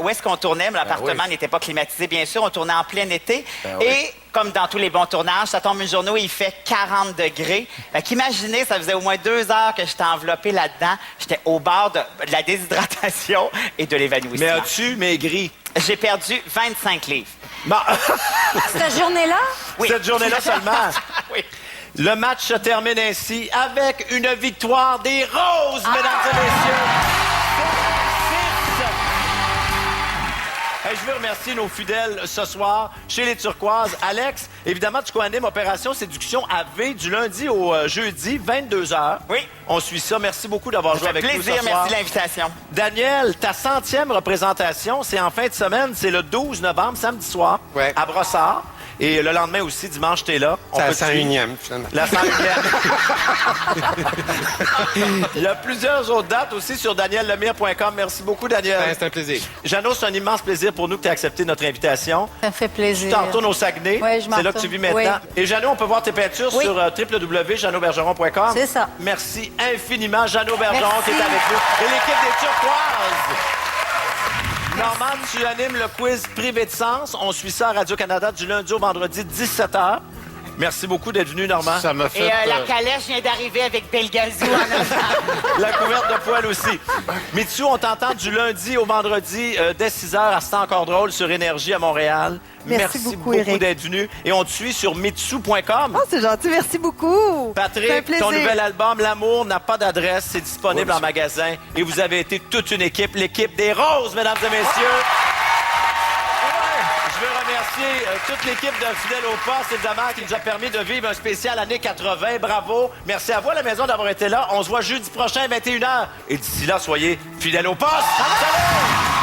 Speaker 21: où est-ce qu'on tournait? L'appartement n'était pas climatisé, bien sûr. On tournait en plein été. Et comme dans tous les bons tournages, ça tombe une journée où il fait 40 degrés. Fait qu'imaginez, ça faisait au moins 2 heures que j'étais enveloppé là-dedans. J'étais au bord de la déshydratation et de l'évanouissement.
Speaker 2: Mais as-tu maigri?
Speaker 21: J'ai perdu 25 livres.
Speaker 2: Bon.
Speaker 7: Cette journée-là?
Speaker 21: Oui.
Speaker 2: Cette journée-là seulement.
Speaker 21: Oui.
Speaker 2: Le match se termine ainsi avec une victoire des Roses, mesdames et messieurs. 7-6. Hey, je veux remercier nos fidèles ce soir chez les Turquoises. Alex, évidemment, tu co-animes Opération Séduction à V du lundi au jeudi, 22h.
Speaker 21: Oui.
Speaker 2: On suit ça. Merci beaucoup d'avoir joué avec nous ce
Speaker 21: Plaisir,
Speaker 2: soir.
Speaker 21: merci de l'invitation.
Speaker 2: Daniel, ta 100e représentation, c'est en fin de semaine. C'est le 12 novembre, samedi soir, à Brossard. Et le lendemain aussi, dimanche, t'es là.
Speaker 6: C'est la
Speaker 2: peut te suivre.
Speaker 6: 101e, finalement.
Speaker 2: La 101e. Il y a plusieurs autres dates aussi sur daniellemire.com. Merci beaucoup, Daniel.
Speaker 6: C'est un plaisir.
Speaker 2: Jeannot, c'est un immense plaisir pour nous que tu aies accepté notre invitation.
Speaker 7: Ça me fait plaisir.
Speaker 2: Tu t'en retournes au Saguenay.
Speaker 7: Oui, je m'en
Speaker 2: C'est là que tu vis maintenant.
Speaker 7: Oui.
Speaker 2: Et Jeannot, on peut voir tes peintures
Speaker 7: Oui.
Speaker 2: sur www.jeannotbergeron.com.
Speaker 7: C'est ça.
Speaker 2: Merci infiniment, Jeannot Bergeron,
Speaker 7: Merci.
Speaker 2: qui est avec nous. Et l'équipe des Turquoises. Normand, tu animes le quiz privé de sens. On suit ça à Radio-Canada du lundi au vendredi, 17h. Merci beaucoup d'être venu, Normand.
Speaker 4: Ça m'a fait...
Speaker 21: Et la calèche vient d'arriver avec Belgazou en avant.
Speaker 2: La couverte de poêle aussi. Mitsu, on t'entend du lundi au vendredi dès 6h à C'est encore drôle sur Énergie à Montréal.
Speaker 10: Merci beaucoup, Éric.
Speaker 2: d'être venu. Et on te suit sur mitsu.com.
Speaker 10: Oh, c'est gentil, merci beaucoup. C'est un
Speaker 2: Patrick,
Speaker 10: plaisir.
Speaker 2: ton nouvel album, L'amour n'a pas d'adresse, c'est disponible en magasin. Et vous avez été toute une équipe, l'équipe des Roses, mesdames et messieurs. Je veux remercier toute l'équipe de Fidèle au poste, évidemment, qui nous a permis de vivre un spécial années 80. Bravo. Merci à vous à la maison d'avoir été là. On se voit jeudi prochain, 21h. Et d'ici là, soyez fidèles au poste. Salut!